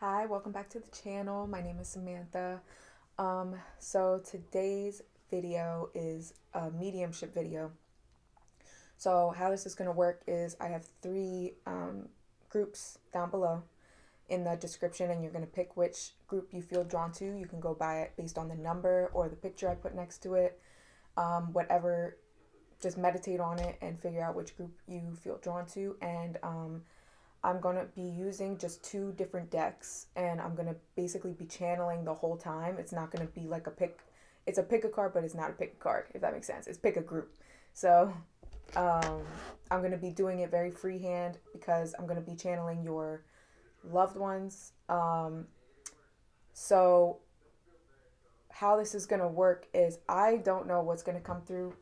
Hi, welcome back to the channel. My name is Samantha. So today's video is a mediumship video. So how this is going to work is I have three groups down below in the description, and you're going to pick which group you feel drawn to. You can go by it based on the number or the picture I put next to it. Whatever, just meditate on it and figure out which group you feel drawn to. And I'm going to be using just two different decks, and I'm going to basically be channeling the whole time. It's not going to be like it's a pick a card, but it's not a pick a card, if that makes sense. It's pick a group. So I'm going to be doing it very freehand because I'm going to be channeling your loved ones. So how this is going to work is I don't know what's going to come through,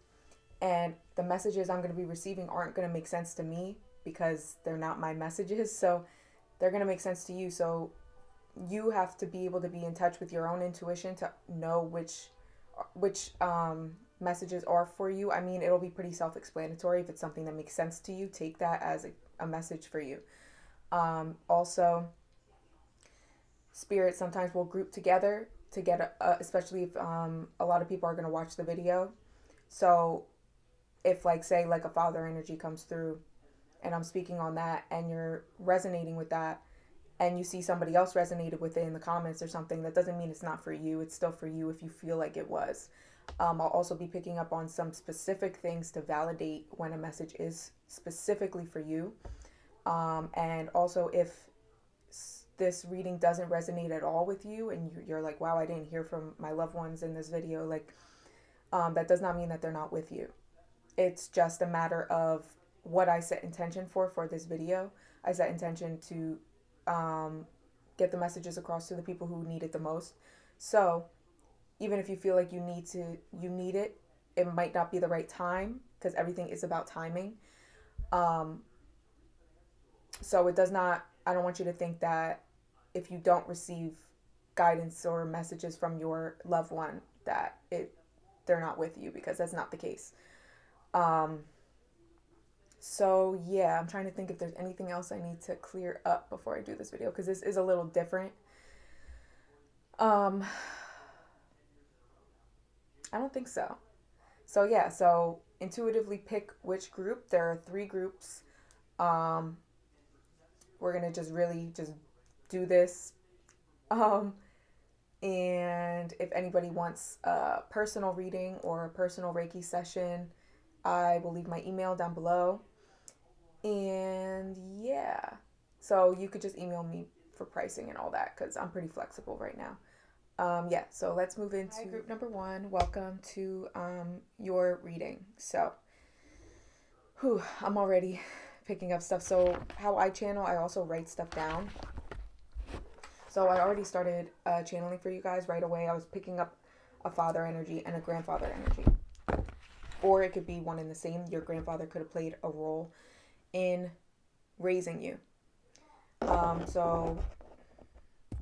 and the messages I'm going to be receiving aren't going to make sense to me because they're not my messages. So they're going to make sense to you. So you have to be able to be in touch with your own intuition to know which messages are for you. I mean, it'll be pretty self-explanatory. If it's something that makes sense to you, take that as a message for you. Also, spirits sometimes will group together to get especially if a lot of people are going to watch the video. So if, like, say like a father energy comes through and I'm speaking on that and you're resonating with that, and you see somebody else resonated with it in the comments or something, that doesn't mean it's not for you. It's still for you if you feel like it was. I'll also be picking up on some specific things to validate when a message is specifically for you. And also, if this reading doesn't resonate at all with you and you're like, wow, I didn't hear from my loved ones in this video, like, that does not mean that they're not with you. It's just a matter of what I set intention for this video. I set intention to get the messages across to the people who need it the most. So even if you feel like you need it, it might not be the right time because everything is about timing. So it does not, I don't want you to think that if you don't receive guidance or messages from your loved one that they're not with you, because that's not the case. So yeah, I'm trying to think if there's anything else I need to clear up before I do this video, because this is a little different. I don't think so. So yeah, so intuitively pick which group. There are three groups. We're gonna just really just do this. And if anybody wants a personal reading or a personal Reiki session, I will leave my email down below. And yeah, so you could just email me for pricing and all that because I'm pretty flexible right now. Yeah, so let's move into Hi, group number one. Welcome to your reading. So, I'm already picking up stuff. So how I channel, I also write stuff down. So I already started channeling for you guys right away. I was picking up a father energy and a grandfather energy. Or it could be one and the same. Your grandfather could have played a role in raising you. So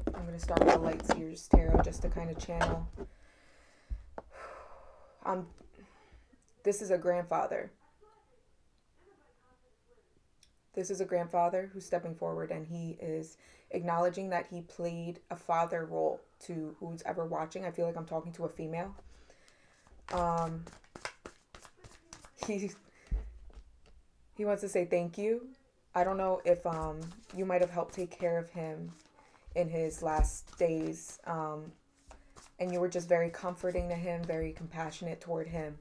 I'm going to start with the Light Seers Tarot just to kind of channel. This is a grandfather. This is a grandfather who's stepping forward, and he is acknowledging that he played a father role to who's ever watching. I feel like I'm talking to a female. He wants to say thank you. I don't know if you might have helped take care of him in his last days, and you were just very comforting to him, very compassionate toward him,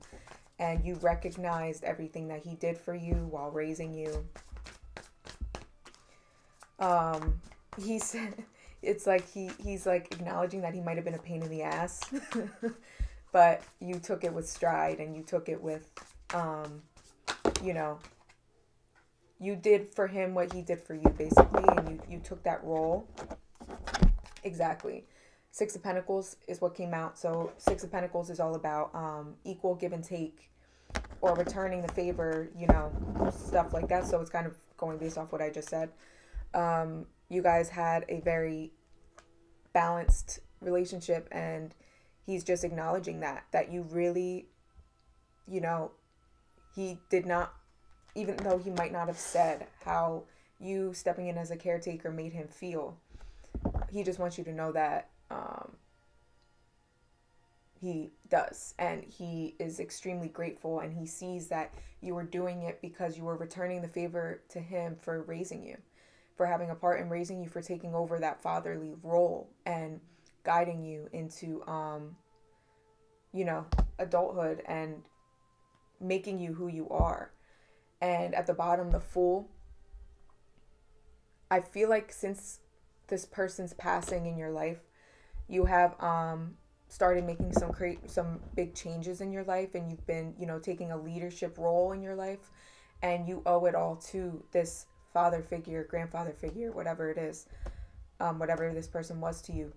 and you recognized everything that he did for you while raising you. He said it's like he's like acknowledging that he might have been a pain in the ass, but you took it with stride, and you took it with you did for him what he did for you, basically, and you took that role. Exactly. Six of Pentacles is what came out. So Six of Pentacles is all about equal give and take, or returning the favor, stuff like that. So it's kind of going based off what I just said. You guys had a very balanced relationship, and he's just acknowledging that you really, he did not, even though he might not have said how you stepping in as a caretaker made him feel. he just wants you to know that he does, and he is extremely grateful, and he sees that you were doing it because you were returning the favor to him for raising you, for having a part in raising you, for taking over that fatherly role and guiding you into you know, adulthood and making you who you are. And at the bottom, the Fool. I feel like since this person's passing in your life, you have started making some big changes in your life, and you've been, you know, taking a leadership role in your life, and you owe it all to this father figure, grandfather figure, whatever it is, whatever this person was to you.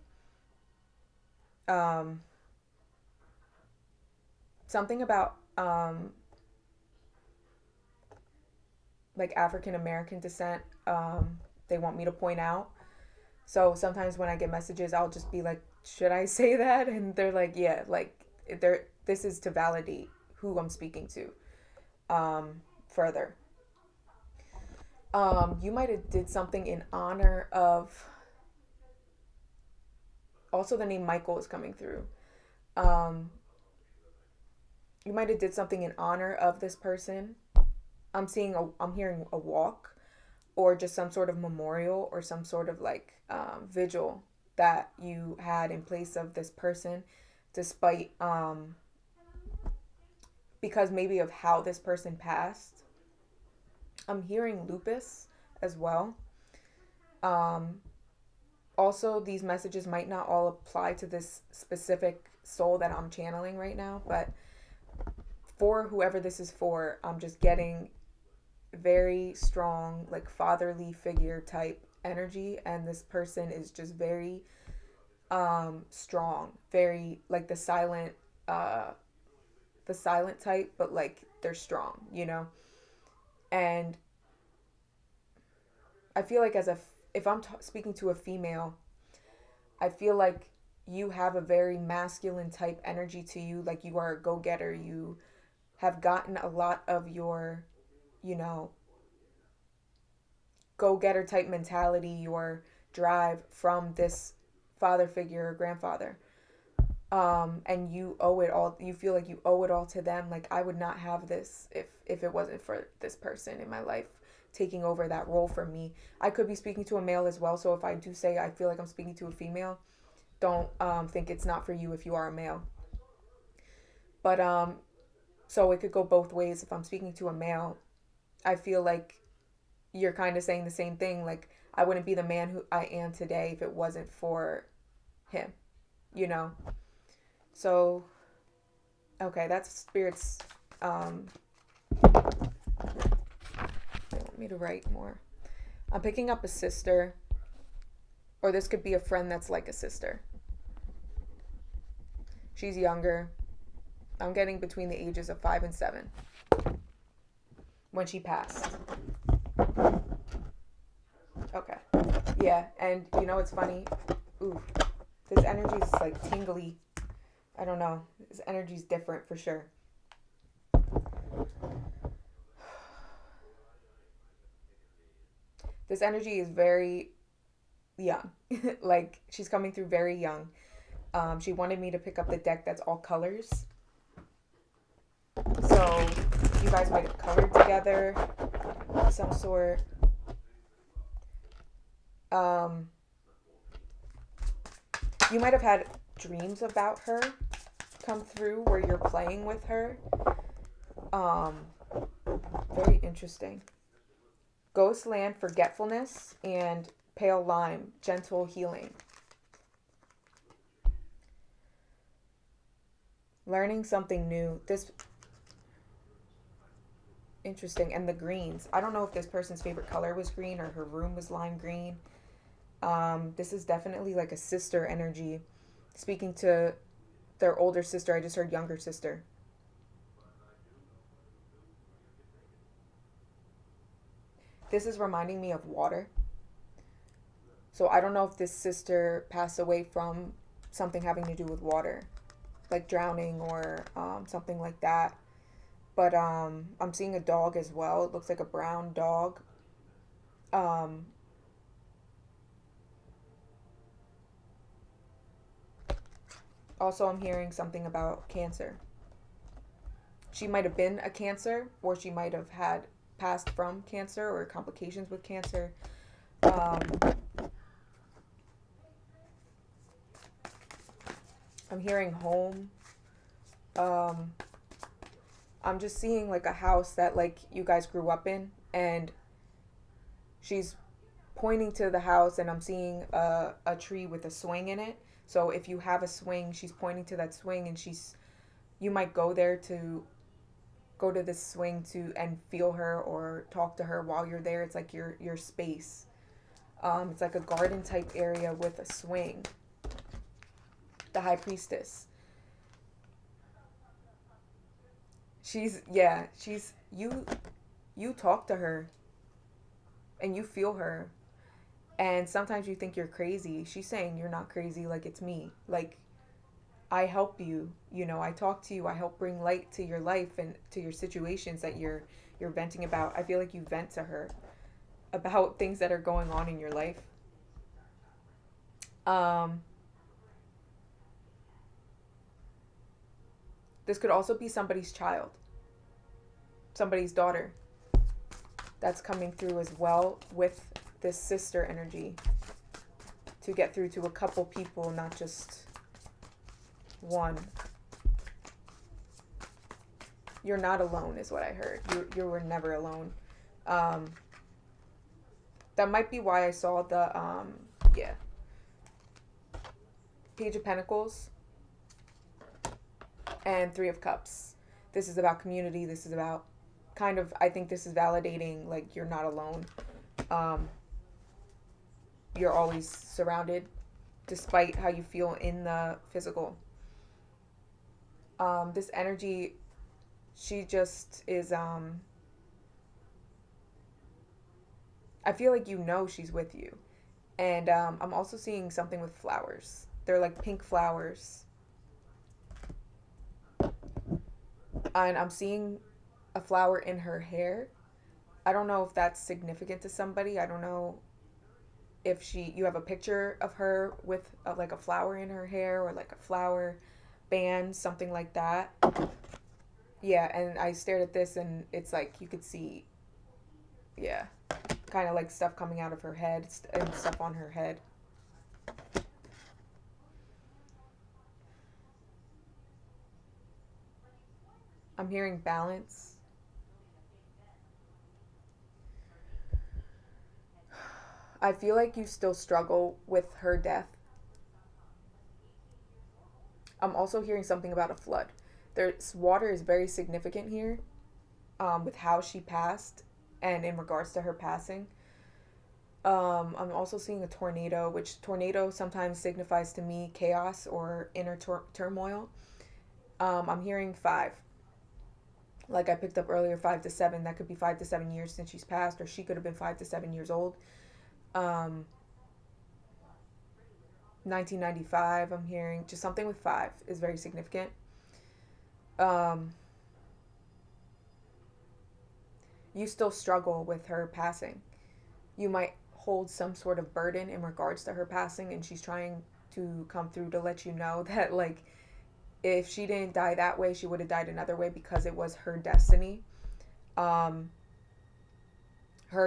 Something about like African American descent, they want me to point out. So sometimes when I get messages, I'll just be like, should I say that? And they're like, yeah, like this is to validate who I'm speaking to further. You might have did something in honor of, also the name Michael is coming through. You might have did something in honor of this person. I'm hearing a walk, or just some sort of memorial, or some sort of like vigil that you had in place of this person, despite because maybe of how this person passed. I'm hearing lupus as well. Also, these messages might not all apply to this specific soul that I'm channeling right now, but for whoever this is for, I'm just getting very strong, like fatherly figure type energy, and this person is just very strong, very like the silent type, but like they're strong, you know. And I feel like if I'm speaking to a female, I feel like you have a very masculine type energy to you, like you are a go-getter. You have gotten a lot of your, you know, go-getter type mentality, your drive from this father figure or grandfather. And you owe it all. You feel like you owe it all to them. Like, I would not have this if it wasn't for this person in my life taking over that role for me. I could be speaking to a male as well. So if I do say I feel like I'm speaking to a female, don't think it's not for you if you are a male. But so it could go both ways. If I'm speaking to a male, I feel like you're kind of saying the same thing. Like, I wouldn't be the man who I am today if it wasn't for him, you know? So, okay, that's Spirit's, they want me to write more. I'm picking up a sister, or this could be a friend that's like a sister. She's younger. I'm getting between the ages of 5 and 7 when she passed. Okay. Yeah, and you know, it's funny. Ooh, this energy is like tingly. I don't know. This energy is different for sure. This energy is very young. Like, she's coming through very young. She wanted me to pick up the deck that's all colors. So you guys might have colored together of some sort. You might have had dreams about her come through where you're playing with her. Very interesting. Ghostland, forgetfulness, and pale lime, gentle healing. Learning something new. This interesting. And the greens. I don't know if this person's favorite color was green or her room was lime green. This is definitely like a sister energy. Speaking to their older sister. I just heard younger sister. This is reminding me of water. So I don't know if this sister passed away from something having to do with water, like drowning or something like that. But I'm seeing a dog as well. It looks like a brown dog. Um, Also, I'm hearing something about cancer. She might have been a cancer, or she might have had passed from cancer or complications with cancer. Um, I'm hearing home. Um, I'm just seeing like a house that like you guys grew up in, and she's pointing to the house, and I'm seeing a tree with a swing in it. So if you have a swing, she's pointing to that swing, and you might go to this swing to and feel her or talk to her while you're there. It's like your space. It's like a garden type area with a swing. The high priestess. She's you talk to her and you feel her, and sometimes you think you're crazy. She's saying you're not crazy, like it's me. Like I help you, I talk to you, I help bring light to your life and to your situations that you're venting about. I feel like you vent to her about things that are going on in your life. Um this could also be somebody's child, somebody's daughter that's coming through as well with this sister energy to get through to a couple people, not just one. You're not alone is what I heard. You were never alone. Um, that might be why I saw the yeah, Page of Pentacles and Three of Cups. This is about community. This is about kind of, I think this is validating like you're not alone. Um, you're always surrounded despite how you feel in the physical. This energy, she just is I feel like she's with you. And I'm also seeing something with flowers. They're like pink flowers. And I'm seeing a flower in her hair. I don't know if that's significant to somebody. I don't know if you have a picture of her with like a flower in her hair, or like a flower band, something like that. Yeah, and I stared at this, and it's like you could see, yeah, kind of like stuff coming out of her head and stuff on her head. I'm hearing balance. I feel like you still struggle with her death. I'm also hearing something about a flood. There's water is very significant here, with how she passed and in regards to her passing. I'm also seeing a tornado, which tornado sometimes signifies to me chaos or inner turmoil. I'm hearing 5. Like I picked up earlier, 5 to 7. That could be 5 to 7 years since she's passed, or she could have been 5 to 7 years old. 1995, I'm hearing just something with 5 is very significant. You still struggle with her passing. You might hold some sort of burden in regards to her passing, and she's trying to come through to let you know that like if she didn't die that way, she would have died another way, because it was her destiny. Her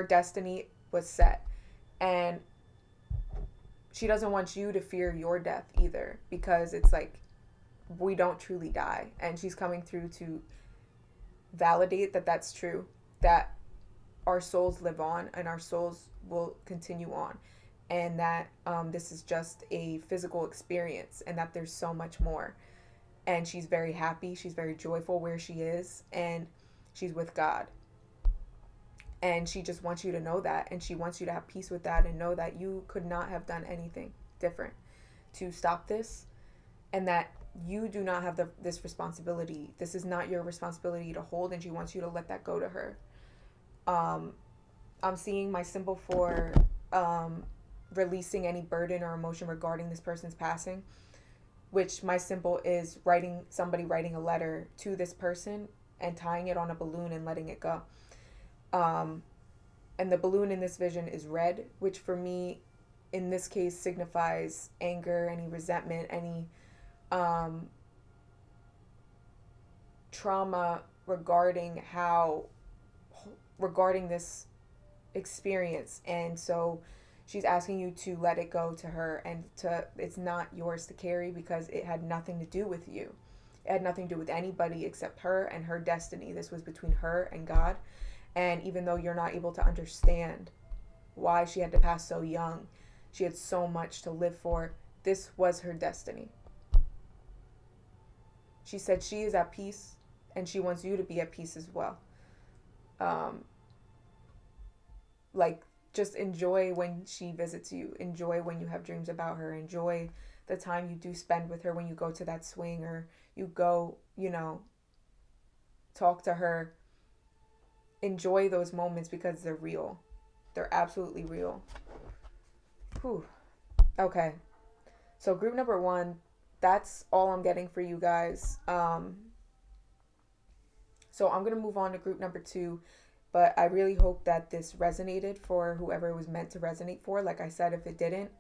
destiny was set, and she doesn't want you to fear your death either, because it's like we don't truly die, and she's coming through to validate that that's true, that our souls live on and our souls will continue on, and that this is just a physical experience, and that there's so much more. And she's very happy, she's very joyful where she is, and she's with God. And she just wants you to know that, and she wants you to have peace with that, and know that you could not have done anything different to stop this, and that you do not have this responsibility. This is not your responsibility to hold, and she wants you to let that go to her. I'm seeing my symbol for releasing any burden or emotion regarding this person's passing, which my symbol is somebody writing a letter to this person and tying it on a balloon and letting it go. And the balloon in this vision is red, which for me, in this case, signifies anger, any resentment, any um, trauma regarding this experience, and so she's asking you to let it go to her, and to it's not yours to carry because it had nothing to do with you. It had nothing to do with anybody except her and her destiny. This was between her and God. And even though you're not able to understand why she had to pass so young, she had so much to live for. This was her destiny. She said she is at peace, and she wants you to be at peace as well. Um, like, just enjoy when she visits you. Enjoy when you have dreams about her. Enjoy the time you do spend with her when you go to that swing, or you go, talk to her. Enjoy those moments because they're real. They're absolutely real. Whew. Okay. So group number 1, that's all I'm getting for you guys. So I'm going to move on to group number 2. But I really hope that this resonated for whoever it was meant to resonate for. Like I said, if it didn't,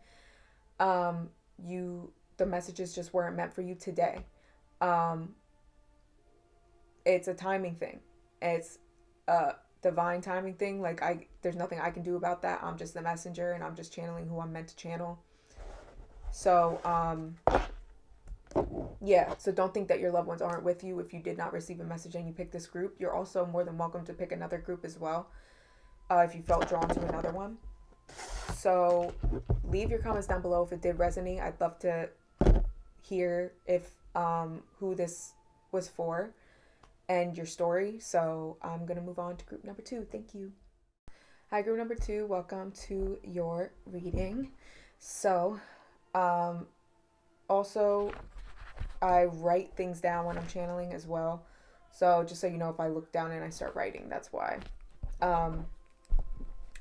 the messages just weren't meant for you today. It's a timing thing. It's a divine timing thing. Like, there's nothing I can do about that. I'm just the messenger, and I'm just channeling who I'm meant to channel. So, yeah, so don't think that your loved ones aren't with you if you did not receive a message and you picked this group. You're also more than welcome to pick another group as well, if you felt drawn to another one. So leave your comments down below if it did resonate. I'd love to hear if who this was for and your story. So I'm going to move on to group number 2. Thank you. Hi, group number 2. Welcome to your reading. So, also, I write things down when I'm channeling as well. So just so you know, if I look down and I start writing, that's why. All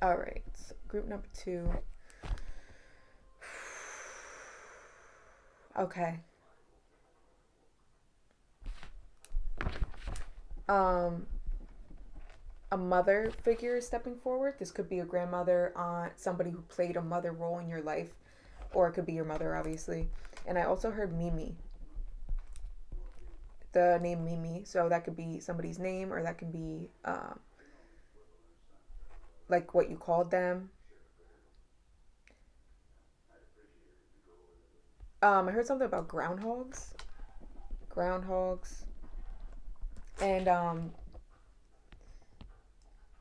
right. So group number 2. Okay. A mother figure is stepping forward. This could be a grandmother, aunt, somebody who played a mother role in your life, or it could be your mother, obviously. And I also heard Mimi. The name Mimi. So that could be somebody's name, or that can be like what you called them. I heard something about groundhogs. And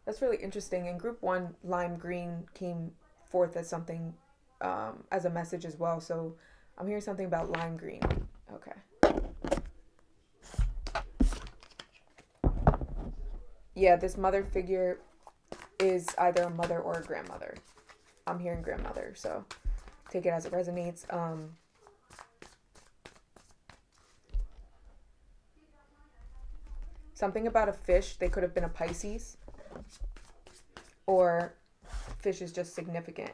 that's really interesting. In group 1, lime green came forth as something, as a message as well. So I'm hearing something about lime green. Okay. Yeah, this mother figure is either a mother or a grandmother. I'm hearing grandmother, so take it as it resonates. Something about a fish. They could have been a Pisces, or fish is just significant.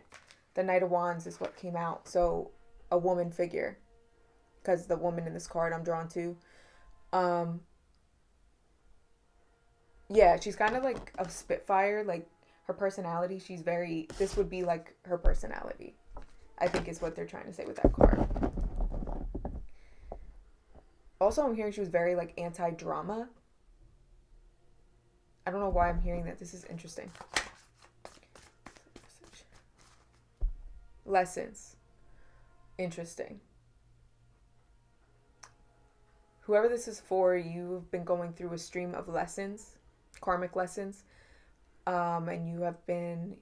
The Knight of Wands is what came out. So a woman figure, because the woman in this card I'm drawn to. Yeah, she's kind of like a spitfire. Like, her personality, this would be like her personality, I think, is what they're trying to say with that card. Also, I'm hearing she was very like anti-drama. I don't know why I'm hearing that. This is interesting. Lessons. Interesting. Whoever this is for, you've been going through a stream of lessons, karmic lessons, and you have been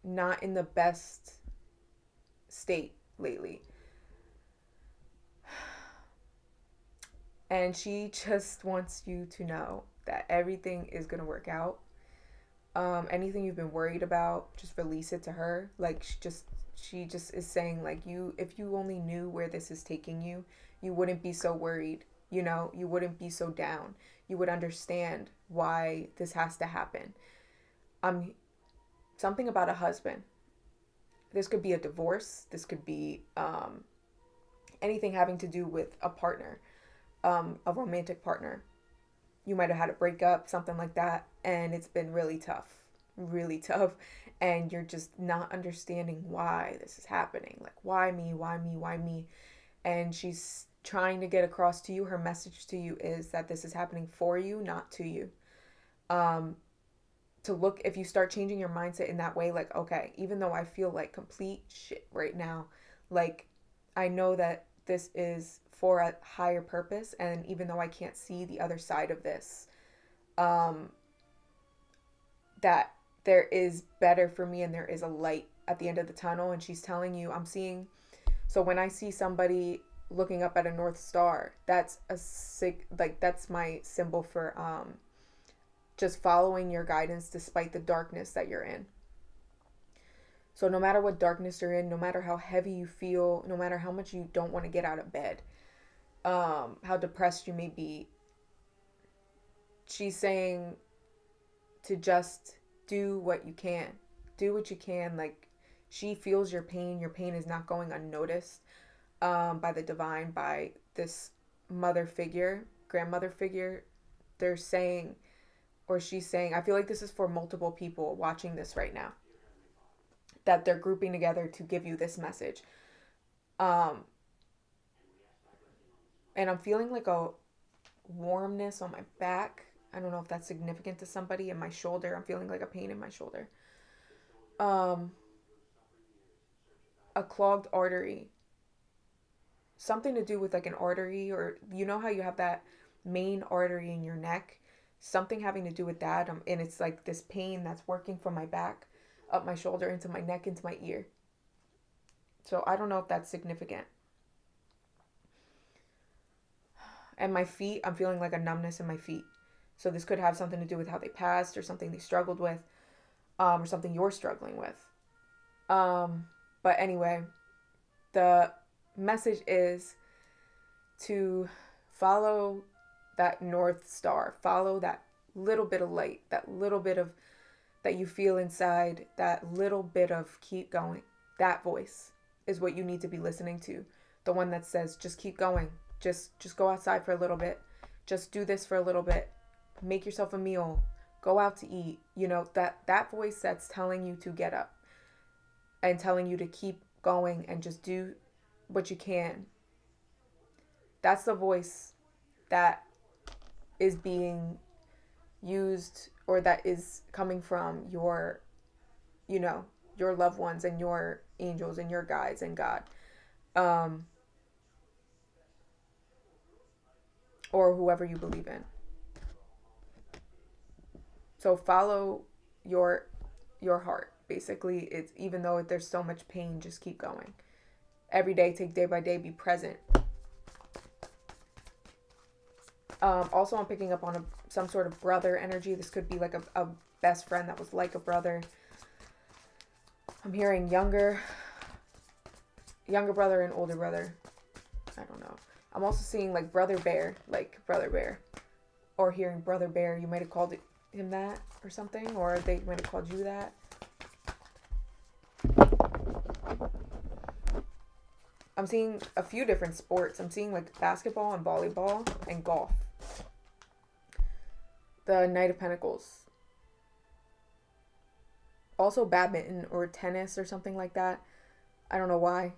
not in the best state lately. And she just wants you to know that everything is going to work out. Anything you've been worried about, just release it to her. Like, she just is saying, like, if you only knew where this is taking you, you wouldn't be so worried. You wouldn't be so down. You would understand why this has to happen. Something about a husband. This could be a divorce. This could be anything having to do with a partner, a romantic partner. You might have had a breakup, something like that, and it's been really tough, and you're just not understanding why this is happening. Like, why me? And she's trying to get across to you, her message to you is that this is happening for you, not to you. To look, if you start changing your mindset in that way, like, okay, even though I feel like complete shit right now, like, I know that this is for a higher purpose, and even though I can't see the other side of this, that there is better for me and there is a light at the end of the tunnel. And she's telling you, I'm seeing, so when I see somebody looking up at a North Star, that's that's my symbol for just following your guidance despite the darkness that you're in. So no matter what darkness you're in, no matter how heavy you feel, no matter how much you don't want to get out of bed, how depressed you may be, she's saying to just do what you can. Do what you can. Like, she feels your pain. Your pain is not going unnoticed by the divine, by this mother figure, grandmother figure. They're saying, or she's saying, I feel like this is for multiple people watching this right now, that they're grouping together to give you this message. And I'm feeling like a warmness on my back. I don't know if that's significant to somebody. In my shoulder, I'm feeling like a pain in my shoulder. A clogged artery. Something to do with like an artery, or you know how you have that main artery in your neck? Something having to do with that. And it's like this pain that's working from my back, up my shoulder, into my neck, into my ear. So I don't know if that's significant. And my feet, I'm feeling like a numbness in my feet. So this could have something to do with how they passed, or something they struggled with, or something you're struggling with. But anyway, the message is to follow that North Star. Follow that little bit of light, that little bit of, that you feel inside, that little bit of keep going. That voice is what you need to be listening to. The one that says, just keep going. Just go outside for a little bit. Just do this for a little bit. Make yourself a meal. Go out to eat. You know, that voice that's telling you to get up and telling you to keep going and just do what you can. That's the voice that is being used, or that is coming from your, you know, your loved ones and your angels and your guides and God. Or whoever you believe in. So follow your heart. Basically, it's, even though there's so much pain, just keep going. Every day, take day by day, be present. Also, I'm picking up on some sort of brother energy. This could be like a best friend that was like a brother. I'm hearing younger brother and older brother. I don't know. I'm also seeing like brother bear, or hearing brother bear. You might have called him that or something, or they might have called you that. I'm seeing a few different sports. I'm seeing like basketball and volleyball and golf. The Knight of Pentacles. Also badminton or tennis or something like that. I don't know why.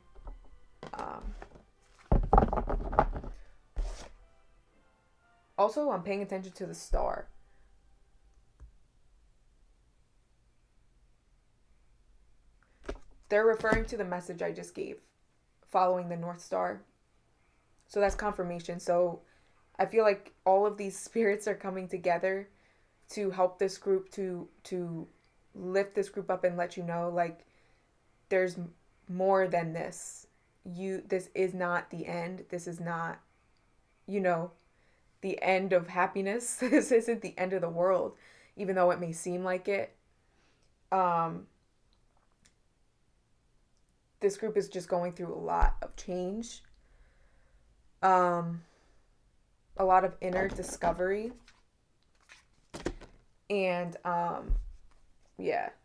Also, I'm paying attention to the star. They're referring to the message I just gave, following the North Star. So that's confirmation. So I feel like all of these spirits are coming together to help this group, to lift this group up and let you know, like, there's more than this. This is not the end. This is not, the end of happiness. This isn't the end of the world, even though it may seem like it. This group is just going through a lot of change. A lot of inner discovery. And,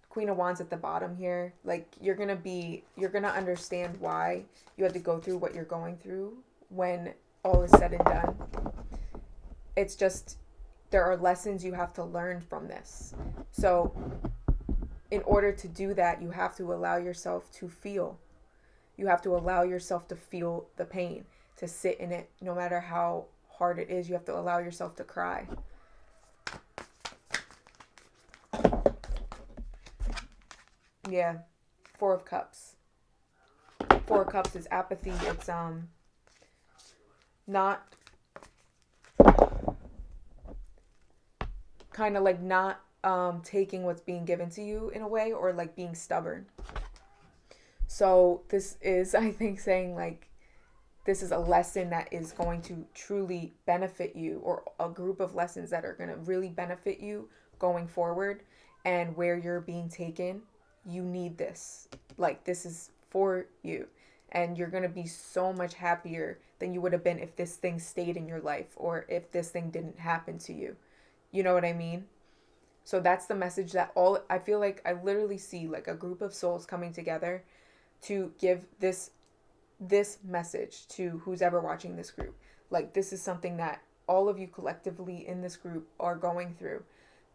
Queen of Wands at the bottom here. Like, you're going to understand why you had to go through what you're going through when all is said and done. It's just, there are lessons you have to learn from this. So, in order to do that, you have to allow yourself to feel. You have to allow yourself to feel the pain. to sit in it. No matter how hard it is, you have to allow yourself to cry. Yeah. Four of Cups. Four of Cups is apathy. It's not, kind of like not taking what's being given to you in a way, or like being stubborn. So this is, I think, saying like this is a lesson that is going to truly benefit you, or a group of lessons that are going to really benefit you going forward. And where you're being taken, you need this. Like, this is for you. And you're going to be so much happier than you would have been if this thing stayed in your life, or if this thing didn't happen to you. You know what I mean? So that's the message that I feel like I literally see like a group of souls coming together to give this message to who's ever watching this group. Like, this is something that all of you collectively in this group are going through,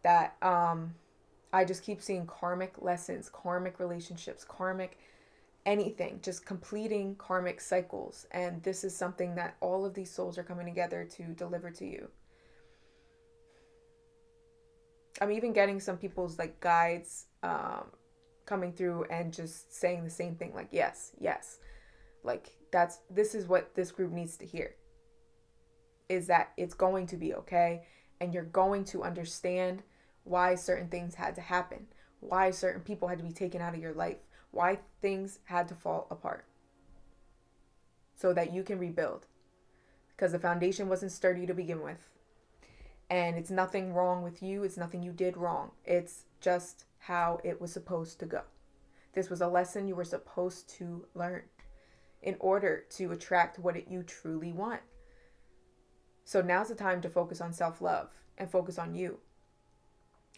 that I just keep seeing karmic lessons, karmic relationships, karmic anything, just completing karmic cycles. And this is something that all of these souls are coming together to deliver to you. I'm even getting some people's like guides coming through and just saying the same thing, like, yes, yes. Like, this is what this group needs to hear, is that it's going to be okay, and you're going to understand why certain things had to happen, why certain people had to be taken out of your life, why things had to fall apart, so that you can rebuild, because the foundation wasn't sturdy to begin with. And it's nothing wrong with you. It's nothing you did wrong. It's just how it was supposed to go. This was a lesson you were supposed to learn in order to attract what you truly want. So now's the time to focus on self-love and focus on you,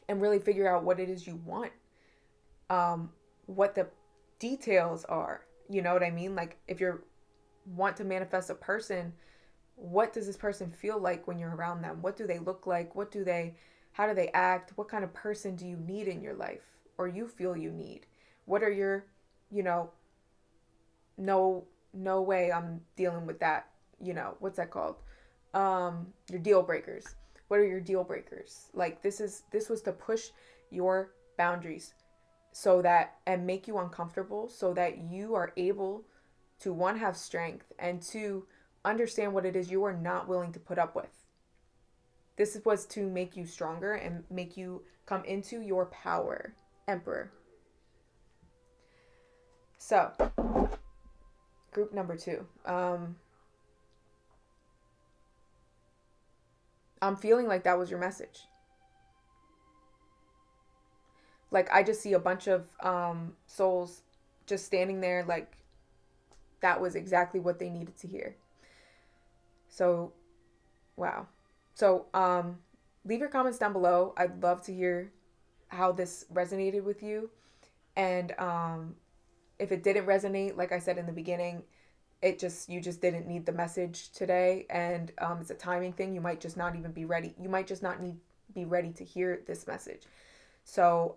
and really figure out what it is you want, what the details are. You know what I mean? Like, if you want to manifest a person, what does this person feel like when you're around them? What do they look like? How do they act? What kind of person do you need in your life, or you feel you need? What are your, no way I'm dealing with that. What's that called? Your deal breakers. What are your deal breakers? Like, this was to push your boundaries and make you uncomfortable, so that you are able to, one, have strength, and two, understand what it is you are not willing to put up with. This was to make you stronger and make you come into your power, Emperor. So, group number 2. I'm feeling like that was your message. Like, I just see a bunch of souls just standing there, like that was exactly what they needed to hear. So, wow. So, leave your comments down below. I'd love to hear how this resonated with you. And if it didn't resonate, like I said in the beginning, you just didn't need the message today. And it's a timing thing. You might just not even be ready. You might just not be ready to hear this message. So,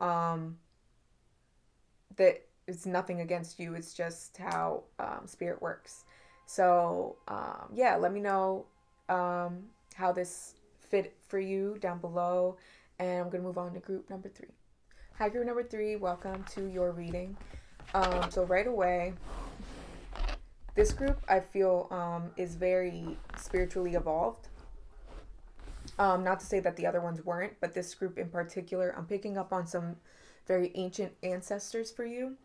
that it's nothing against you. It's just how spirit works. So, yeah, let me know how this fit for you down below. And I'm going to move on to group number 3. Hi, group number 3. Welcome to your reading. So right away, this group, I feel, is very spiritually evolved. Not to say that the other ones weren't, but this group in particular, I'm picking up on some very ancient ancestors for you.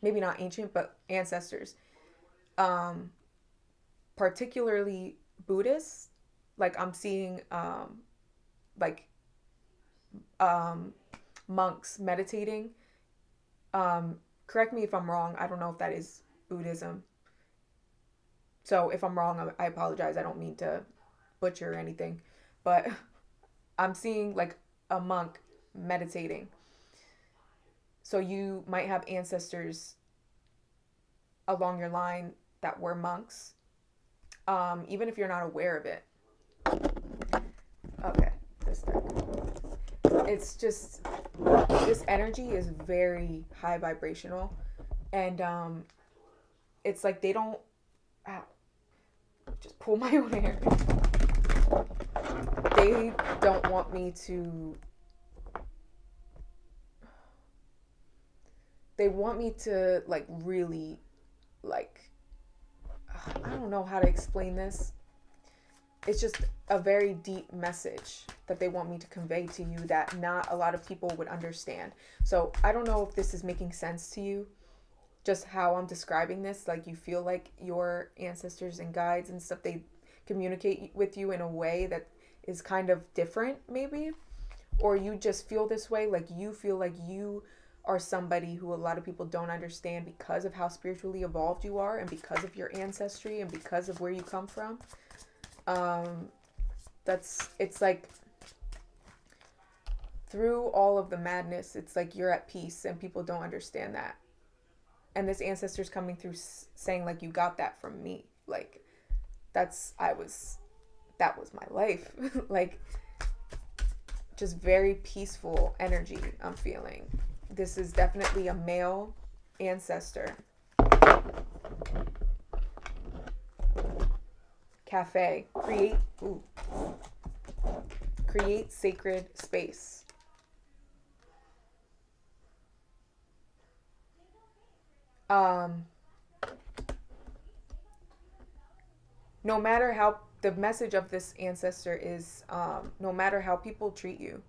Maybe not ancient, but ancestors. Particularly Buddhists. Like, I'm seeing monks meditating. Correct me if I'm wrong. I don't know if that is Buddhism. So if I'm wrong, I apologize. I don't mean to butcher or anything. But I'm seeing like a monk meditating. So you might have ancestors along your line that were monks, even if you're not aware of it. Okay, this deck. It's just, this energy is very high vibrational, and it's like they don't Ow. Just pull my own hair. They don't want me to. They want me to, like, really, like, I don't know how to explain this. It's just a very deep message that they want me to convey to you that not a lot of people would understand. So I don't know if this is making sense to you, just how I'm describing this. Like, you feel like your ancestors and guides and stuff, they communicate with you in a way that is kind of different, maybe. Or you just feel this way, like you feel like you are somebody who a lot of people don't understand because of how spiritually evolved you are and because of your ancestry and because of where you come from. It's like through all of the madness, it's like you're at peace and people don't understand that. And this ancestor's coming through saying, like, you got that from me. Like, that was my life. Like, just very peaceful energy I'm feeling. This is definitely a male ancestor. Cafe. Create sacred space. No matter how, the message of this ancestor is, no matter how people treat you,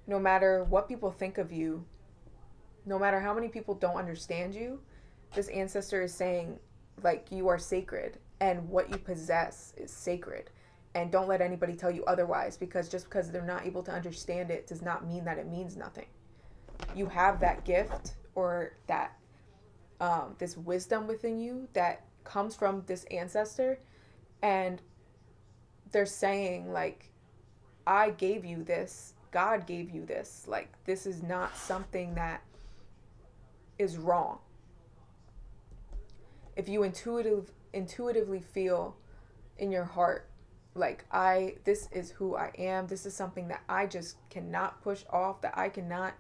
no matter what people think of you, no matter how many people don't understand you, this ancestor is saying, like, you are sacred and what you possess is sacred. And don't let anybody tell you otherwise, because just because they're not able to understand it does not mean that it means nothing. You have that gift or that this wisdom within you that comes from this ancestor, and they're saying, like, I gave you this, God gave you this, like, this is not something that is wrong. If you intuitively feel in your heart, like, this is who I am, this is something that I just cannot push off, that I cannot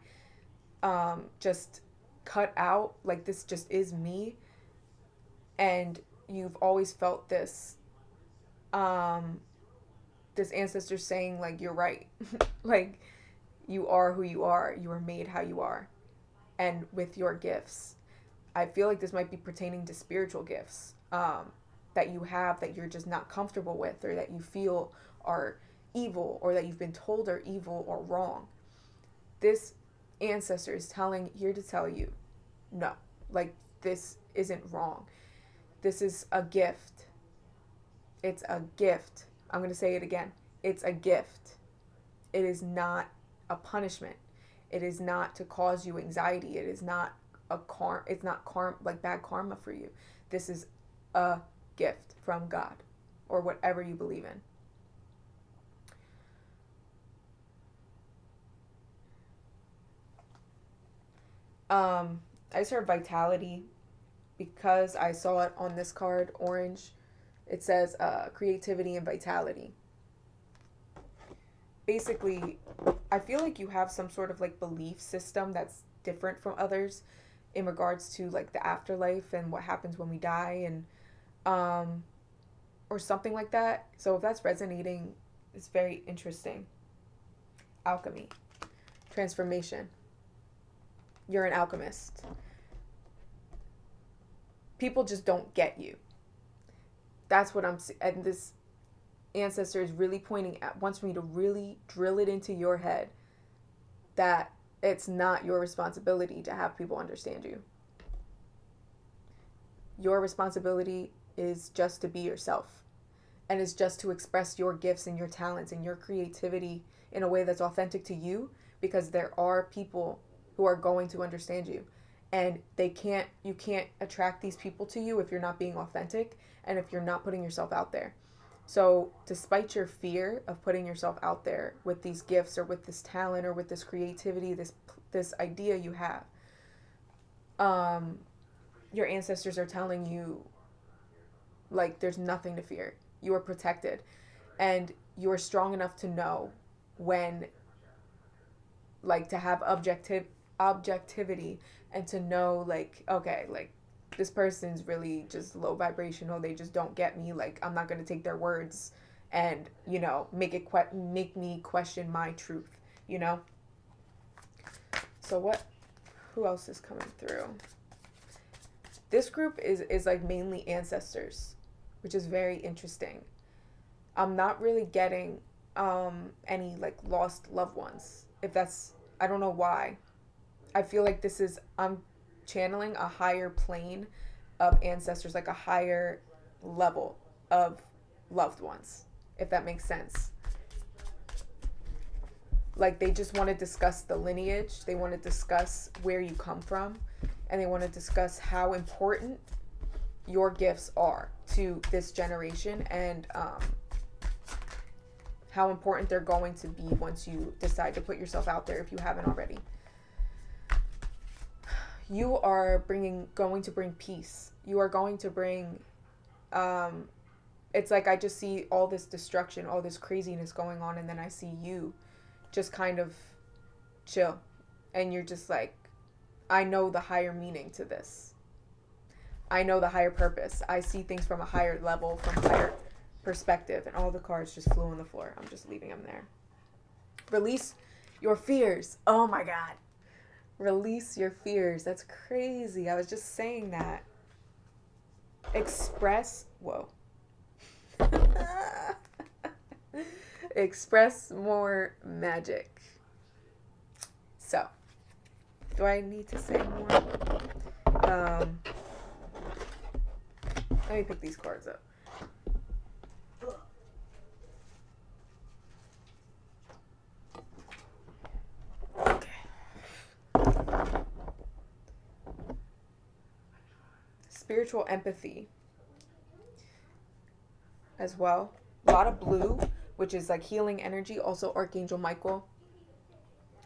just cut out, like, this just is me, and you've always felt this, this ancestor saying, like, you're right. Like, you are who you are made how you are, and with your gifts. I feel like this might be pertaining to spiritual gifts that you have that you're just not comfortable with, or that you feel are evil, or that you've been told are evil or wrong. This ancestor is here to tell you, no, like, this isn't wrong. This is a gift. It's a gift. I'm going to say it again. It's a gift. It is not a punishment. It is not to cause you anxiety. It is not it's not like bad karma for you. This is a gift from God, or whatever you believe in. I just heard vitality because I saw it on this card, orange. It says creativity and vitality. Basically, I feel like you have some sort of, like, belief system that's different from others in regards to, like, the afterlife and what happens when we die, and or something like that. So if that's resonating, it's very interesting. Alchemy. Transformation. You're an alchemist. People just don't get you. That's what I'm seeing. And this ancestor is really pointing at, wants me to really drill it into your head that it's not your responsibility to have people understand you. Your responsibility is just to be yourself, and is just to express your gifts and your talents and your creativity in a way that's authentic to you, because there are people who are going to understand you, and you can't attract these people to you if you're not being authentic and if you're not putting yourself out there. So despite your fear of putting yourself out there with these gifts or with this talent or with this creativity, this idea you have, your ancestors are telling you, like, there's nothing to fear. You are protected, and you are strong enough to know when, like, to have objectivity, and to know, like, okay, like, this person's really just low vibrational. They just don't get me. Like, I'm not going to take their words and, you know, make me question my truth, you know? So who else is coming through? This group is like mainly ancestors, which is very interesting. I'm not really getting any like lost loved ones. I don't know why. I feel like I'm channeling a higher plane of ancestors, like a higher level of loved ones, if that makes sense. Like, they just want to discuss the lineage, they want to discuss where you come from, and they want to discuss how important your gifts are to this generation, and how important they're going to be once you decide to put yourself out there, if you haven't already. You are going to bring peace. You are going to bring, it's like I just see all this destruction, all this craziness going on, and then I see you just kind of chill. And you're just like, I know the higher meaning to this. I know the higher purpose. I see things from a higher level, from a higher perspective. And all the cards just flew on the floor. I'm just leaving them there. Release your fears. Oh my God. Release your fears. That's crazy. I was just saying that. Whoa. Express more magic. So, do I need to say more? Let me pick these cards up. Okay. Spiritual empathy as well. A lot of blue, which is like healing energy. Also Archangel Michael.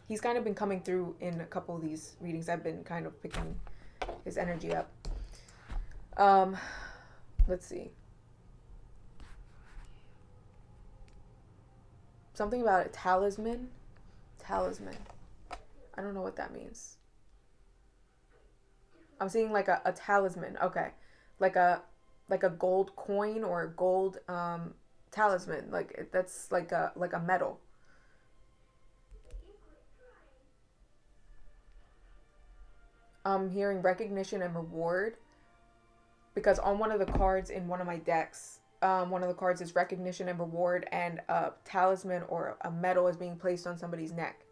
He's kind of been coming through in a couple of these readings. I've been kind of picking his energy up. Let's see. Something about a talisman. Talisman. I don't know what that means. I'm seeing like a talisman. Okay. Like a gold coin or a gold talisman. Like that's like a medal. I'm hearing recognition and reward, because on one of the cards in one of my decks, one of the cards is recognition and reward, and a talisman or a medal is being placed on somebody's neck.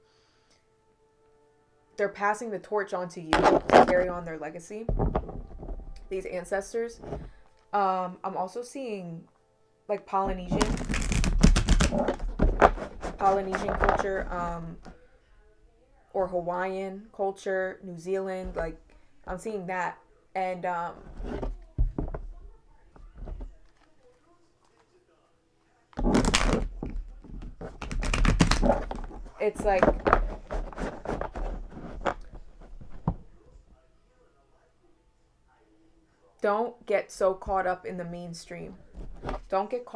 They're passing the torch on to you to carry on their legacy, these ancestors. I'm also seeing like Polynesian culture, or Hawaiian culture, New Zealand, like I'm seeing that. And it's like don't get so caught up in the mainstream. Don't get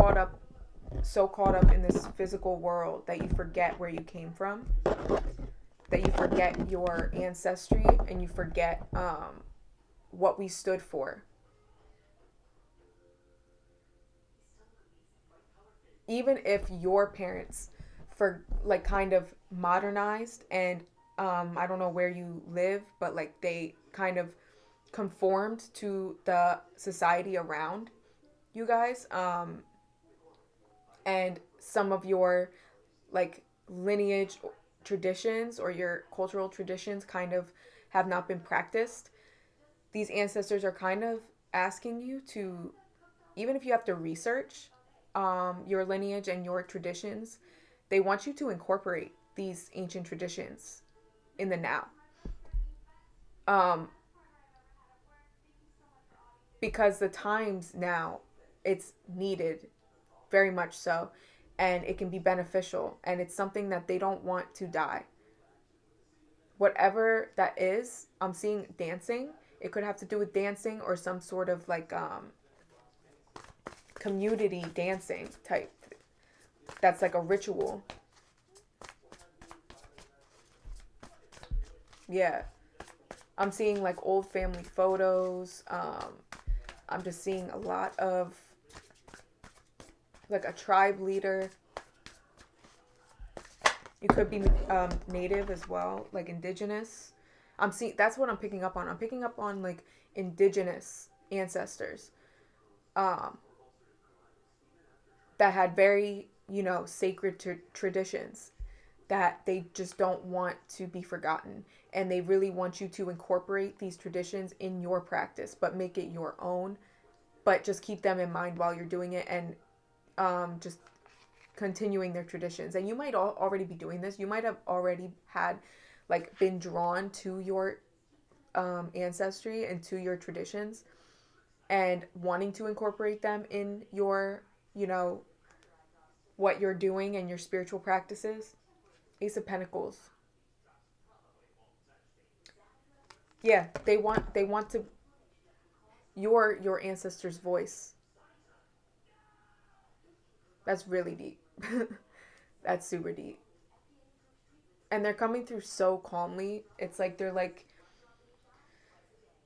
so caught up in this physical world that you forget where you came from, that you forget your ancestry, and you forget what we stood for. Even if your parents kind of modernized and I don't know where you live, but like they kind of conformed to the society around you guys, and some of your like lineage traditions or your cultural traditions kind of have not been practiced. These ancestors are kind of asking you to, even if you have to research your lineage and your traditions, they want you to incorporate these ancient traditions in the now. Because the times now, it's needed very much so, and it can be beneficial, and it's something that they don't want to die. Whatever that is, I'm seeing dancing. It could have to do with dancing or some sort of like community dancing type. That's like a ritual. Yeah. I'm seeing like old family photos. I'm just seeing a lot of like a tribe leader. You could be native as well, like indigenous. I'm seeing, that's what I'm picking up on. I'm picking up on like indigenous ancestors um, that had very, you know, sacred traditions that they just don't want to be forgotten. And they really want you to incorporate these traditions in your practice, but make it your own. But just keep them in mind while you're doing it, and just continuing their traditions. And you might already be doing this. You might have already had like been drawn to your ancestry and to your traditions and wanting to incorporate them in your, you know, what you're doing and your spiritual practices. Ace of Pentacles. Yeah, they want to your ancestors' voice. That's really deep. That's super deep. And they're coming through so calmly. It's like they're like,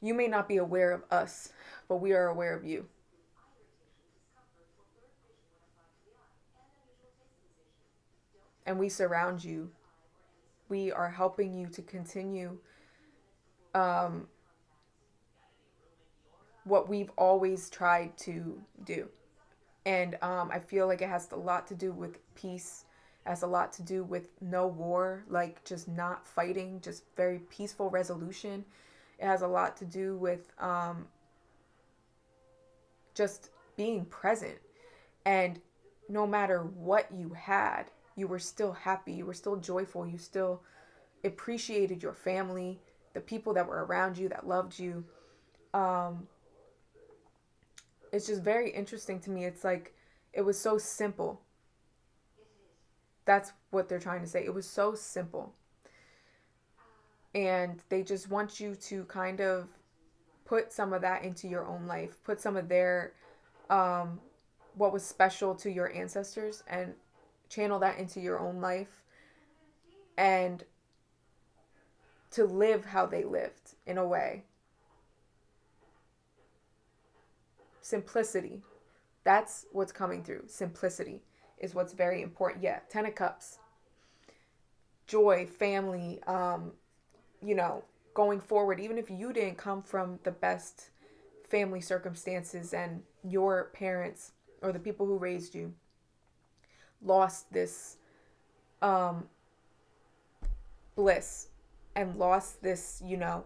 you may not be aware of us, but we are aware of you. And we surround you. We are helping you to continue um, what we've always tried to do. And I feel like it has a lot to do with peace. It has a lot to do with no war, like just not fighting, just very peaceful resolution. It has a lot to do with just being present. And no matter what you had, you were still happy, you were still joyful, you still appreciated your family, the people that were around you that loved you. Um, it's just very interesting to me. It's like it was so simple. That's what they're trying to say. It was so simple. And they just want you to kind of put some of that into your own life, put some of their um, what was special to your ancestors and channel that into your own life, and to live how they lived in a way. Simplicity. That's what's coming through. Simplicity is what's very important. Yeah, 10 of Cups. Joy, family, you know, going forward, even if you didn't come from the best family circumstances and your parents or the people who raised you lost this um, bliss and lost this, you know,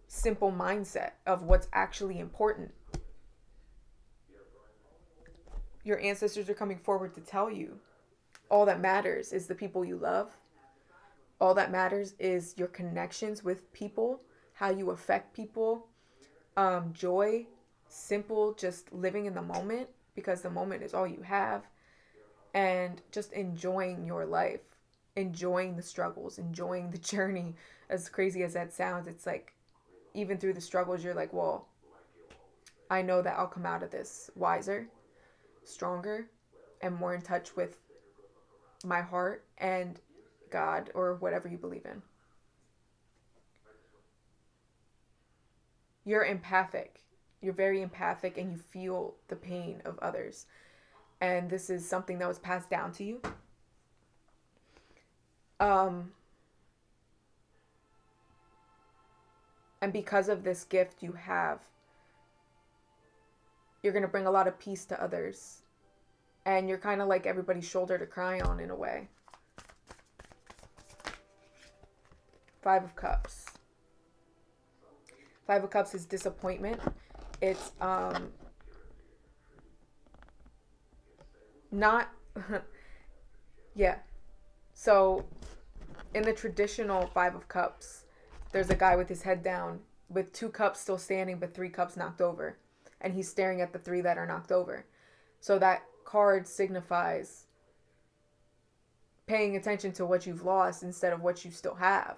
simple mindset of what's actually important. Your ancestors are coming forward to tell you all that matters is the people you love. All that matters is your connections with people, how you affect people, joy, simple, just living in the moment, because the moment is all you have, and just enjoying your life, enjoying the struggles, enjoying the journey. As crazy as that sounds, it's like even through the struggles, you're like, well, I know that I'll come out of this wiser, stronger, and more in touch with my heart and God or whatever you believe in. You're empathic. You're very empathic, and you feel the pain of others. And this is something that was passed down to you. And because of this gift you have, you're going to bring a lot of peace to others. And you're kind of like everybody's shoulder to cry on in a way. 5 of Cups. 5 of Cups is disappointment. It's not yeah. So in the traditional 5 of Cups, there's a guy with his head down with 2 cups still standing but 3 cups knocked over, and he's staring at the 3 that are knocked over. So that card signifies paying attention to what you've lost instead of what you still have.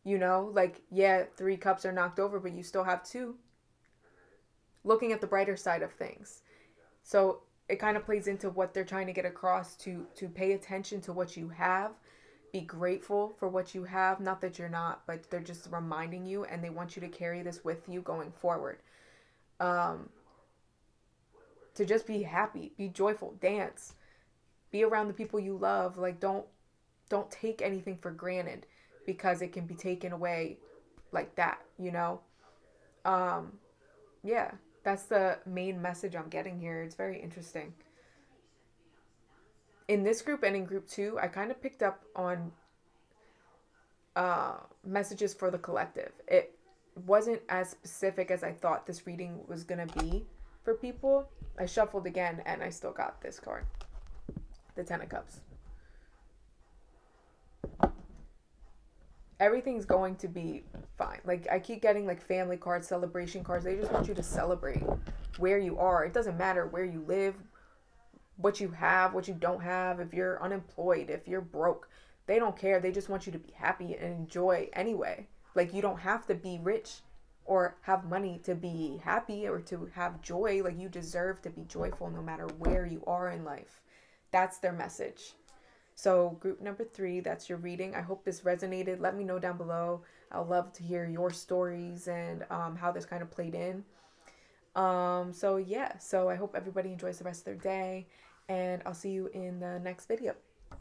You know, like, yeah, 3 cups are knocked over, but you still have 2. Looking at the brighter side of things. So it kind of plays into what they're trying to get across, to pay attention to what you have, be grateful for what you have. Not that you're not, but they're just reminding you, and they want you to carry this with you going forward. Um, to just be happy, be joyful, dance, be around the people you love. Like, don't take anything for granted, because it can be taken away like that, you know? Um, yeah, that's the main message I'm getting here. It's very interesting. In this group and in group 2, I kind of picked up on messages for the collective. It wasn't as specific as I thought this reading was going to be for people. I shuffled again and I still got this card, the Ten of Cups. Everything's going to be fine. Like, I keep getting like family cards, celebration cards. They just want you to celebrate where you are. It doesn't matter where you live, what you have, what you don't have, if you're unemployed, if you're broke. They don't care. They just want you to be happy and enjoy anyway. Like, you don't have to be rich or have money to be happy or to have joy. Like, you deserve to be joyful no matter where you are in life. That's their message. So group number 3, that's your reading. I hope this resonated. Let me know down below. I'd love to hear your stories and how this kind of played in. So yeah, so I hope everybody enjoys the rest of their day, and I'll see you in the next video.